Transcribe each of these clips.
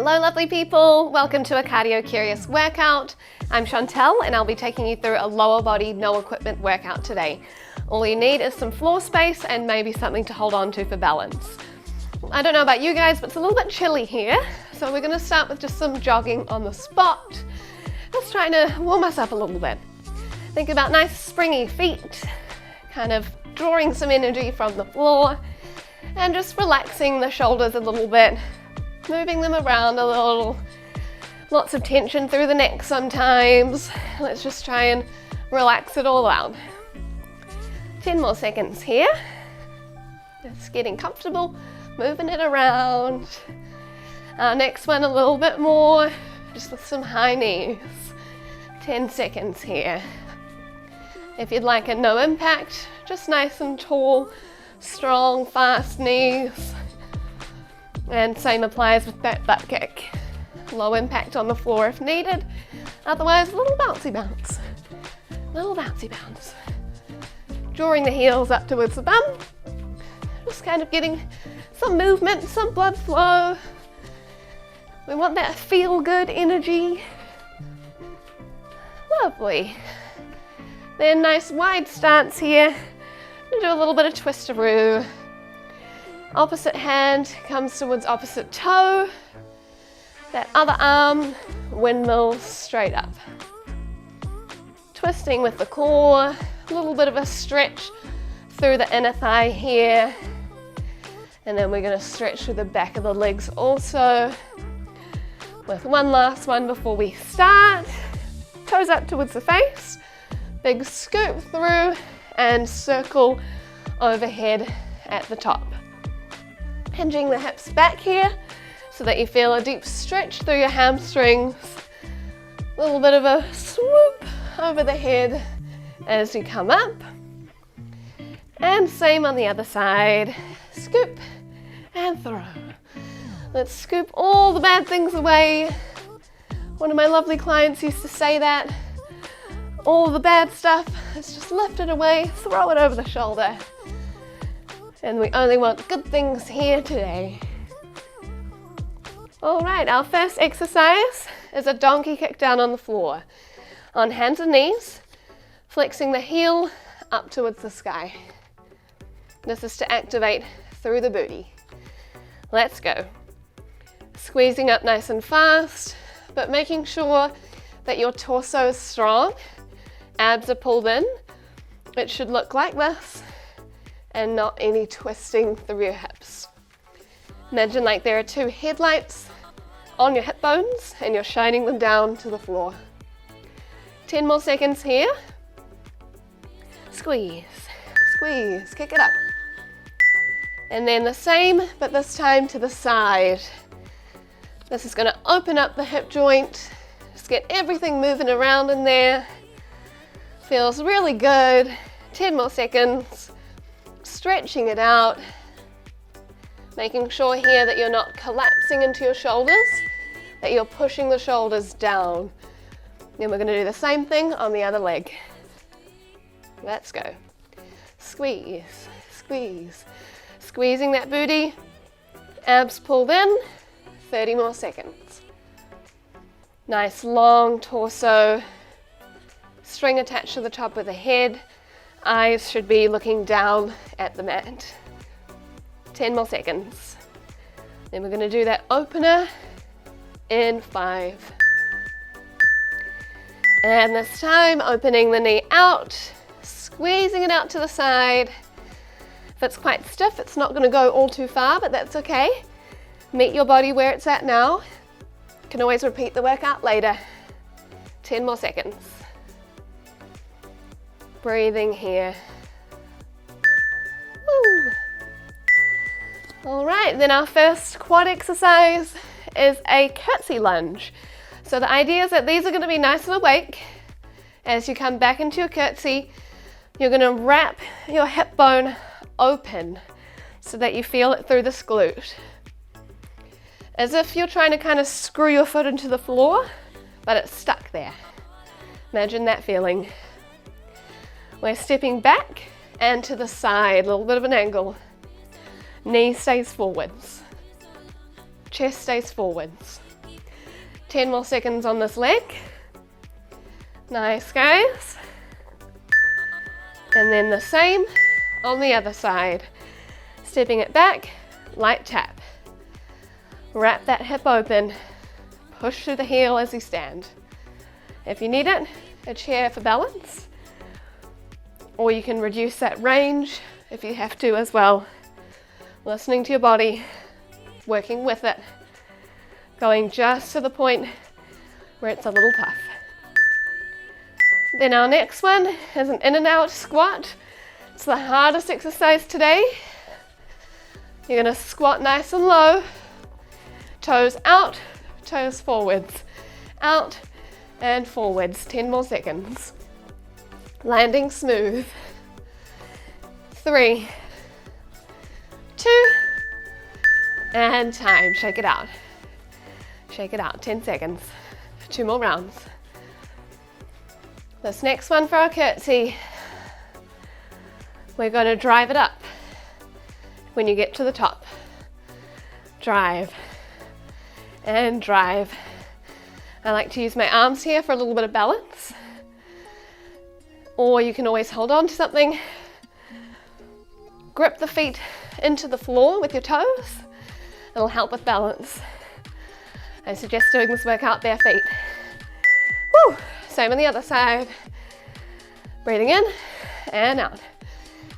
Hello lovely people, welcome to a Cardio Curious workout. I'm Chantelle and I'll be taking you through a lower body, no equipment workout today. All you need is some floor space and maybe something to hold on to for balance. I don't know about you guys, but it's a little bit chilly here, so we're going to start with just some jogging on the spot. Just trying to warm us up a little bit. Think about nice springy feet, kind of drawing some energy from the floor and just relaxing the shoulders a little bit. Moving them around a little, lots of tension through the neck sometimes. Let's just try and relax it all out. 10 more seconds here. Just getting comfortable, moving it around. Our next one a little bit more, just with some high knees. 10 seconds here. If you'd like a no impact, just nice and tall, strong, fast knees. And same applies with that butt kick. Low impact on the floor if needed. Otherwise, a little bouncy bounce. Little bouncy bounce. Drawing the heels up towards the bum. Just kind of getting some movement, some blood flow. We want that feel good energy. Lovely. Then nice wide stance here. Do a little bit of twisteroo. Opposite hand comes towards opposite toe. That other arm windmills straight up. Twisting with the core, a little bit of a stretch through the inner thigh here. And then we're going to stretch through the back of the legs also. With one last one before we start. Toes up towards the face. Big scoop through and circle overhead at the top. Hinging the hips back here so that you feel a deep stretch through your hamstrings. A little bit of a swoop over the head as you come up. And same on the other side. Scoop and throw. Let's scoop all the bad things away. One of my lovely clients used to say that. All the bad stuff, let's just lift it away, throw it over the shoulder. And we only want good things here today. All right, our first exercise is a donkey kick down on the floor. On hands and knees, flexing the heel up towards the sky. This is to activate through the booty. Let's go. Squeezing up nice and fast, but making sure that your torso is strong. Abs are pulled in. It should look like this. And not any twisting through your hips. Imagine like there are two headlights on your hip bones and you're shining them down to the floor. 10 more seconds here. Squeeze, squeeze, kick it up. And then the same, but this time to the side. This is going to open up the hip joint. Just get everything moving around in there. Feels really good. 10 more seconds. Stretching it out, making sure here that you're not collapsing into your shoulders, that you're pushing the shoulders down. Then we're going to do the same thing on the other leg. Let's go. Squeeze, squeeze, squeezing that booty, abs pulled in, 30 more seconds. Nice long torso, string attached to the top of the head. Eyes should be looking down at the mat. 10 more seconds. Then we're going to do that opener in 5. And this time, opening the knee out, squeezing it out to the side. If it's quite stiff, it's not going to go all too far, but that's okay. Meet your body where it's at now. You can always repeat the workout later. 10 more seconds. Breathing here. Woo. All right, then our first quad exercise is a curtsy lunge. So the idea is that these are going to be nice and awake. As you come back into your curtsy, you're going to wrap your hip bone open so that you feel it through this glute. As if you're trying to kind of screw your foot into the floor, but it's stuck there. Imagine that feeling. We're stepping back and to the side, a little bit of an angle. Knee stays forwards. Chest stays forwards. 10 more seconds on this leg. Nice, guys. And then the same on the other side. Stepping it back, light tap. Wrap that hip open. Push through the heel as you stand. If you need it, a chair for balance. Or you can reduce that range if you have to as well. Listening to your body, working with it, going just to the point where it's a little tough. Then our next one is an in and out squat. It's the hardest exercise today. You're going to squat nice and low, toes out, toes forwards, out and forwards. 10 more seconds. Landing smooth. 3, 2, and time. Shake it out. Shake it out. 10 seconds. 2 more rounds. This next one for our curtsy, we're going to drive it up when you get to the top. Drive and drive. I like to use my arms here for a little bit of balance. Or you can always hold on to something. Grip the feet into the floor with your toes. It'll help with balance. I suggest doing this workout bare feet. Woo! Same on the other side. Breathing in and out.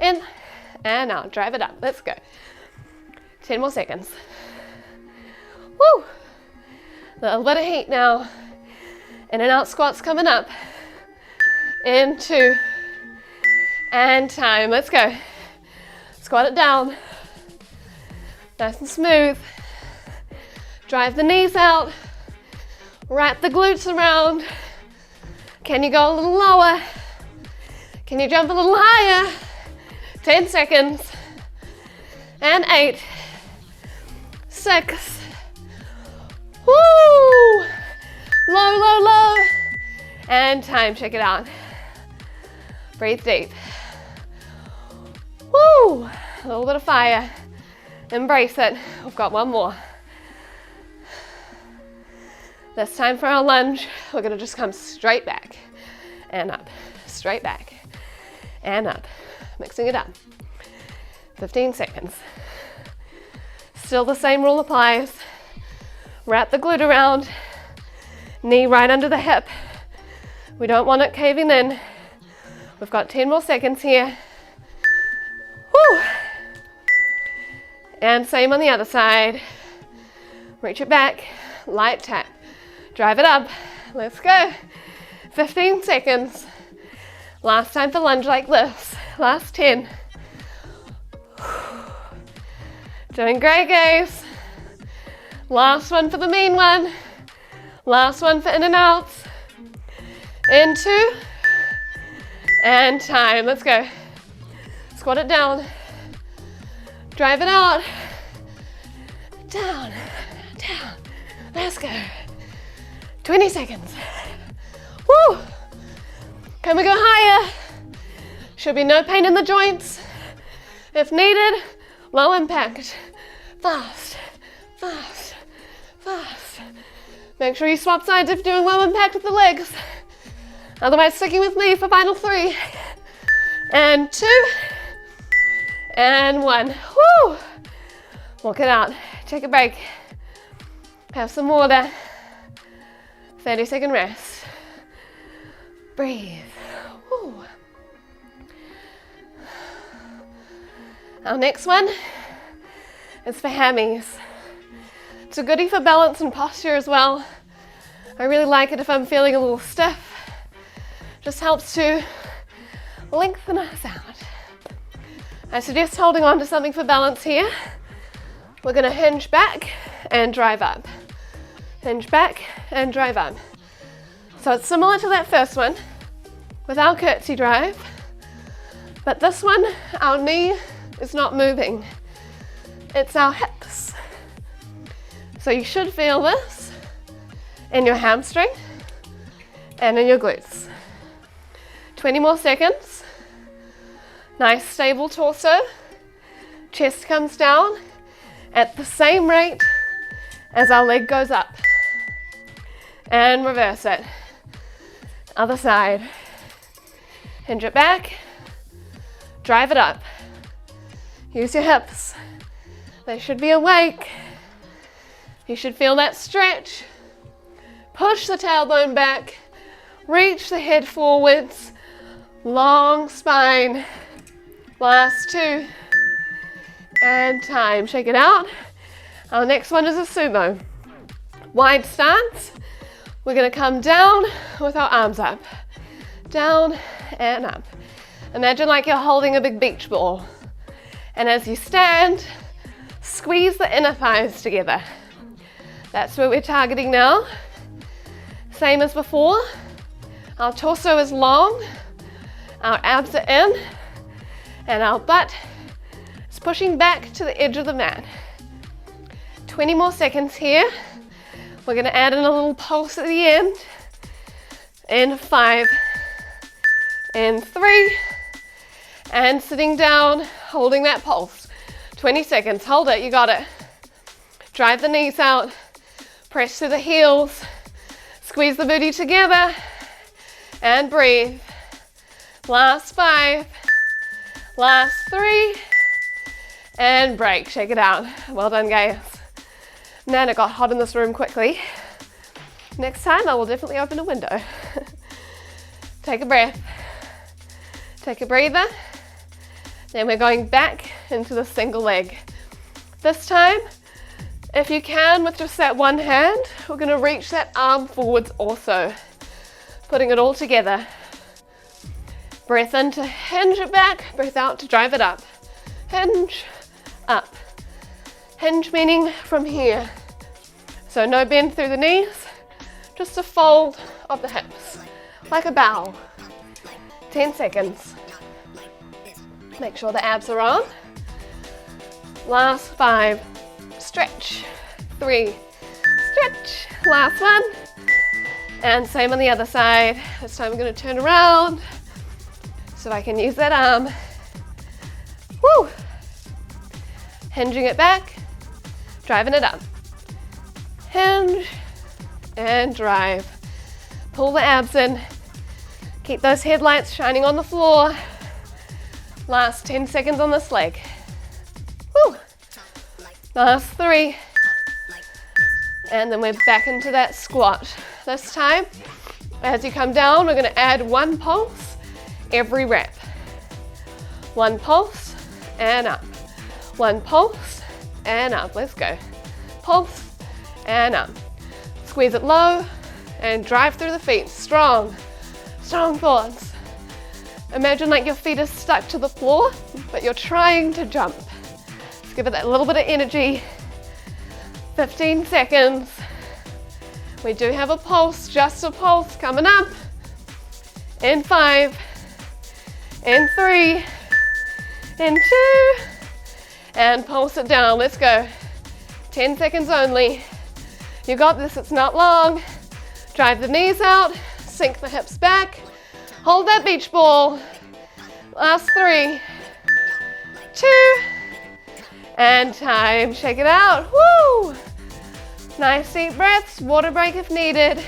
In and out. Drive it up. Let's go. 10 more seconds. Woo! A little bit of heat now. In and out squats coming up. In, 2, and time. Let's go. Squat it down. Nice and smooth. Drive the knees out. Wrap the glutes around. Can you go a little lower? Can you jump a little higher? 10 seconds. And 8, 6. Woo! Low, low, low. And time. Check it out. Breathe deep. Woo! A little bit of fire. Embrace it. We've got one more. This time for our lunge, we're going to just come straight back and up, straight back and up. Mixing it up. 15 seconds. Still the same rule applies. Wrap the glute around, knee right under the hip. We don't want it caving in. We've got 10 more seconds here. Woo! And same on the other side. Reach it back, light tap. Drive it up. Let's go. 15 seconds. Last time for lunge like this. Last 10. Doing great, guys. Last one for the mean one. Last one for in and outs. In, 2. And time. Let's go. Squat it down. Drive it out. Down. Down. Let's go. 20 seconds. Woo! Can we go higher? Should be no pain in the joints. If needed, low impact. Fast, fast, fast. Make sure you swap sides if you're doing low impact with the legs. Otherwise, sticking with me for final 3. And 2. And 1. Woo! Walk it out. Take a break. Have some water. 30-second rest. Breathe. Woo. Our next one is for hammies. It's a goodie for balance and posture as well. I really like it if I'm feeling a little stiff. Just helps to lengthen us out. I suggest holding on to something for balance here. We're going to hinge back and drive up. Hinge back and drive up. So it's similar to that first one with our curtsy drive, but this one, our knee is not moving. It's our hips. So you should feel this in your hamstring and in your glutes. 20 more seconds. Nice stable torso. Chest comes down at the same rate as our leg goes up. and reverse it. Other side. Hinge it back, drive it up. Use your hips. They should be awake. You should feel that stretch. Push the tailbone back, reach the head forwards, long spine. Last 2, and time. Shake it out. Our next one is a sumo. Wide stance. We're gonna come down with our arms up. Down and up. Imagine like you're holding a big beach ball. And as you stand, squeeze the inner thighs together. That's what we're targeting now. Same as before. Our torso is long, our abs are in, and our butt is pushing back to the edge of the mat. 20 more seconds here. We're gonna add in a little pulse at the end. In 5, in 3, and sitting down, holding that pulse. 20 seconds, hold it, you got it. Drive the knees out, press to the heels, squeeze the booty together, and breathe. Last 5, last 3, and break, shake it out. Well done, guys. Man, it got hot in this room quickly. Next time, I will definitely open a window. Take a breath. Take a breather. Then we're going back into the single leg. This time, if you can, with just that one hand, we're gonna reach that arm forwards also. Putting it all together. Breath in to hinge it back, breath out to drive it up. Hinge, up. Hinge meaning from here. So no bend through the knees, just a fold of the hips, like a bow. 10 seconds. Make sure the abs are on. Last 5, stretch. 3, stretch. Last one. And same on the other side. This time I'm gonna turn around so I can use that arm. Woo! Hinging it back, driving it up. Hinge and drive. Pull the abs in. Keep those headlights shining on the floor. Last 10 seconds on this leg. Woo! Last 3. And then we're back into that squat. This time, as you come down, we're gonna add 1 pulse every rep. 1 pulse and up. 1 pulse and up. Let's go. Pulse and up. Squeeze it low and drive through the feet. Strong, strong quads. Imagine like your feet are stuck to the floor, but you're trying to jump. Let's give it that little bit of energy. 15 seconds. We do have a pulse, just a pulse coming up. In 5, in 3, in 2, and pulse it down. Let's go. 10 seconds only. You got this, it's not long. Drive the knees out, sink the hips back. Hold that beach ball. Last 3, 2, and time. Shake it out. Woo! Nice deep breaths, water break if needed.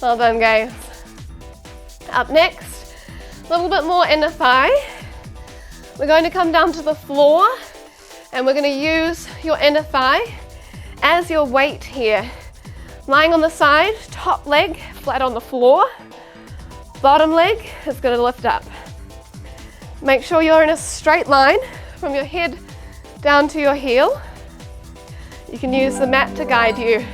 Well done, guys. Up next, a little bit more inner thigh. We're going to come down to the floor and we're going to use your inner thigh as your weight here. Lying on the side, top leg flat on the floor. Bottom leg is going to lift up. Make sure you're in a straight line from your head down to your heel. You can use the mat to guide you.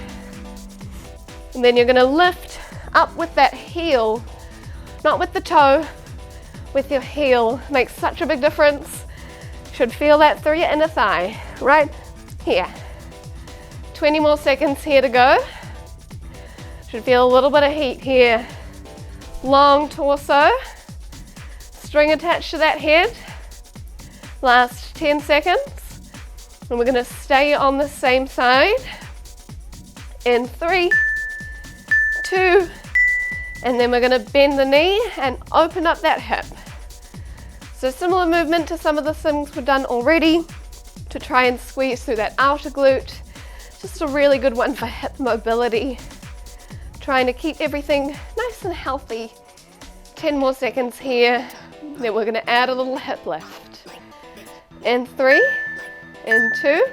And then you're going to lift up with that heel, not with the toe, with your heel. Makes such a big difference. Should feel that through your inner thigh, right here. 20 more seconds here to go. Should feel a little bit of heat here. Long torso, string attached to that head. Last 10 seconds. And we're going to stay on the same side. In 3, 2, and then we're going to bend the knee and open up that hip. So similar movement to some of the things we've done already to try and squeeze through that outer glute. Just a really good one for hip mobility. Trying to keep everything nice and healthy. 10 more seconds here. Then we're gonna add a little hip lift. In 3, in 2,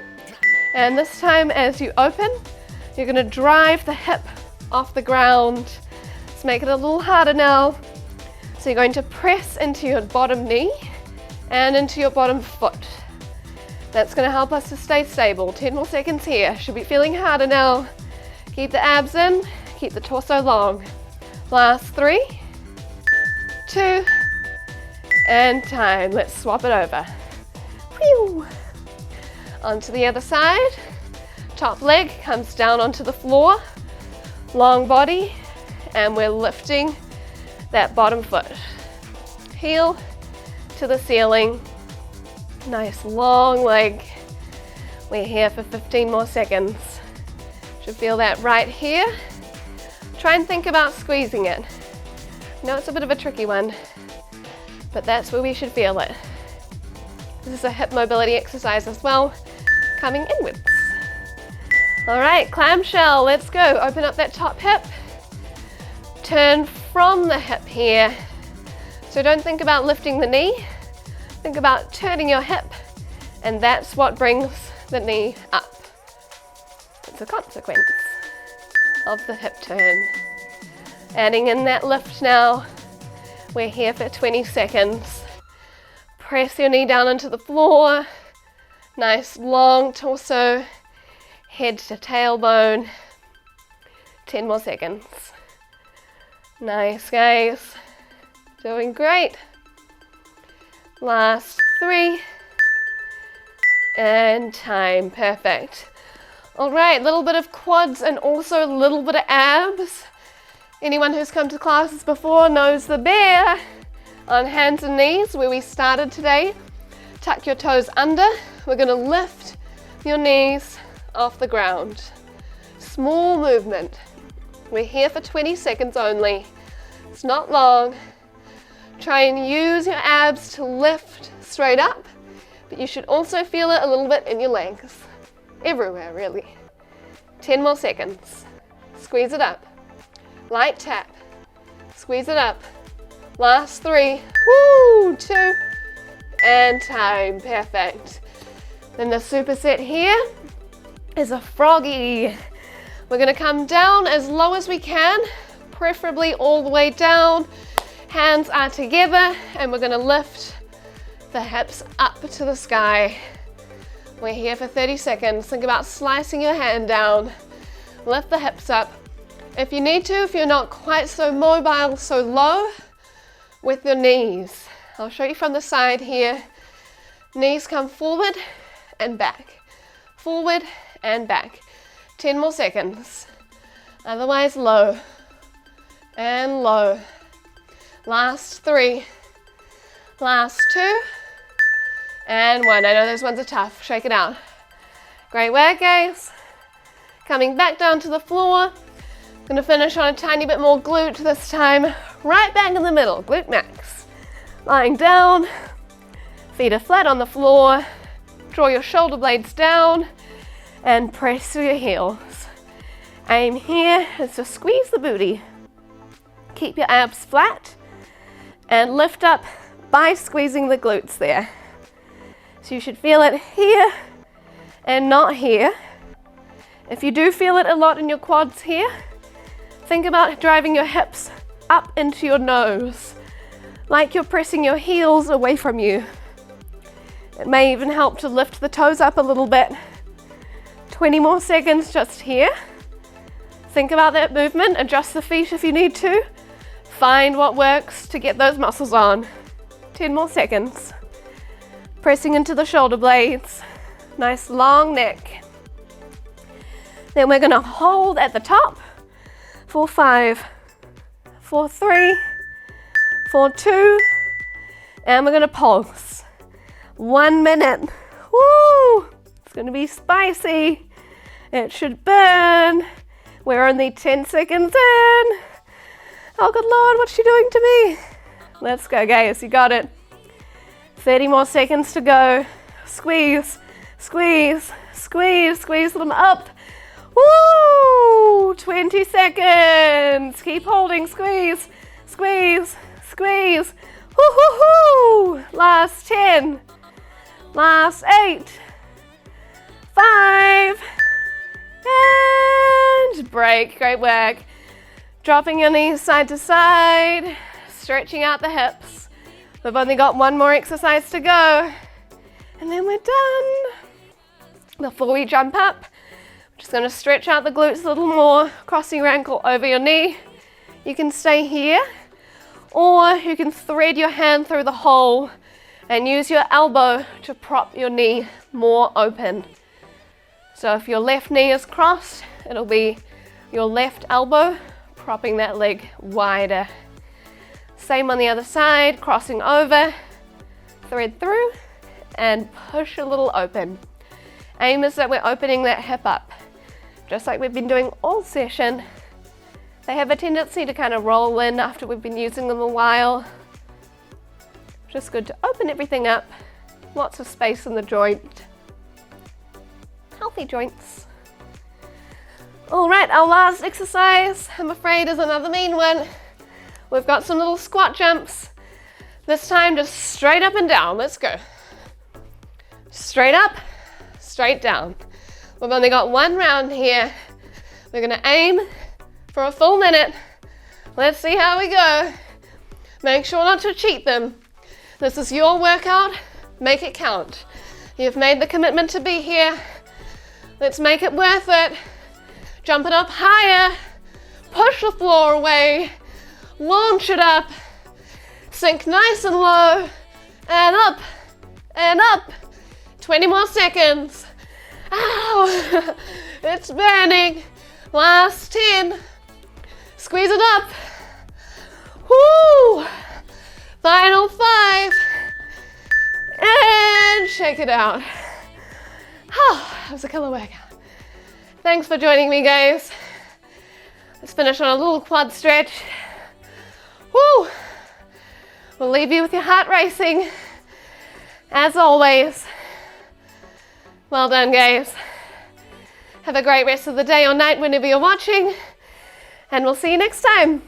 and this time as you open, you're gonna drive the hip off the ground. Let's make it a little harder now. So you're going to press into your bottom knee and into your bottom foot. That's gonna help us to stay stable. 10 more seconds here. Should be feeling harder now. Keep the abs in, keep the torso long. Last 3, 2, and time. Let's swap it over. Whew. Onto the other side. Top leg comes down onto the floor. Long body, and we're lifting that bottom foot. Heel to the ceiling. Nice long leg. We're here for 15 more seconds. Should feel that right here. Try and think about squeezing it. I know it's a bit of a tricky one, but that's where we should feel it. This is a hip mobility exercise as well, coming inwards. All right, clamshell, let's go. Open up that top hip. Turn from the hip here. So don't think about lifting the knee. Think about turning your hip, and that's what brings the knee up. It's a consequence of the hip turn. Adding in that lift now. We're here for 20 seconds. Press your knee down into the floor. Nice long torso, head to tailbone. 10 more seconds. Nice, guys. Doing great. Last 3. And time. Perfect. All right, little bit of quads and also a little bit of abs. Anyone who's come to classes before knows the bear. On hands and knees, where we started today. Tuck your toes under. We're gonna lift your knees off the ground. Small movement. We're here for 20 seconds only. It's not long. Try and use your abs to lift straight up, but you should also feel it a little bit in your legs. Everywhere, really. 10 more seconds. Squeeze it up. Light tap. Squeeze it up. Last 3. Woo! 2. And time. Perfect. Then the superset here is a froggy. We're going to come down as low as we can, preferably all the way down. Hands are together, and we're going to lift the hips up to the sky. We're here for 30 seconds. Think about slicing your hand down. Lift the hips up. If you need to, if you're not quite so mobile, so low, with your knees. I'll show you from the side here. Knees come forward and back. Forward and back. 10 more seconds. Otherwise, low and low. Last 3. Last 2. And 1. I know those ones are tough. Shake it out. Great work, guys. Coming back down to the floor. Gonna finish on a tiny bit more glute this time. Right back in the middle, glute max. Lying down, feet are flat on the floor. Draw your shoulder blades down and press through your heels. Aim here is to squeeze the booty. Keep your abs flat and lift up by squeezing the glutes there. So you should feel it here and not here. If you do feel it a lot in your quads here, think about driving your hips up into your nose, like you're pressing your heels away from you. It may even help to lift the toes up a little bit. 20 more seconds just here. Think about that movement, adjust the feet if you need to. Find what works to get those muscles on. 10 more seconds. Pressing into the shoulder blades. Nice long neck. Then we're gonna hold at the top for 5, for 3, for 2, and we're gonna pulse. 1 minute. Woo! It's gonna be spicy. It should burn. We're only 10 seconds in. Oh, good Lord, what's she doing to me? Let's go, guys, you got it. 30 more seconds to go. Squeeze, squeeze, squeeze, squeeze them up. Woo! 20 seconds. Keep holding. Squeeze, squeeze, squeeze. Woo-hoo-hoo! Last 10. Last 8. 5. And break. Great work. Dropping your knees side to side. Stretching out the hips. We've only got one more exercise to go. And then we're done. Before we jump up, I'm just going to stretch out the glutes a little more. Crossing your ankle over your knee. You can stay here, or you can thread your hand through the hole and use your elbow to prop your knee more open. So if your left knee is crossed, it'll be your left elbow propping that leg wider. Same on the other side, crossing over, thread through, and push a little open. Aim is that we're opening that hip up, just like we've been doing all session. They have a tendency to kind of roll in after we've been using them a while. Just good to open everything up. Lots of space in the joint. Healthy joints. All right, our last exercise, I'm afraid, is another mean one. We've got some little squat jumps. This time just straight up and down. Let's go. Straight up, straight down. We've only got one round here. We're gonna aim for a full minute. Let's see how we go. Make sure not to cheat them. This is your workout. Make it count. You've made the commitment to be here. Let's make it worth it. Jump it up higher. Push the floor away. Launch it up. Sink nice and low. And up. And up. 20 more seconds. Ow! It's burning. Last 10. Squeeze it up. Woo! Final 5. And shake it out. Oh, that was a killer workout. Thanks for joining me, guys. Let's finish on a little quad stretch. Woo! We'll leave you with your heart racing. As always. Well done, guys. Have a great rest of the day or night whenever you're watching. And we'll see you next time.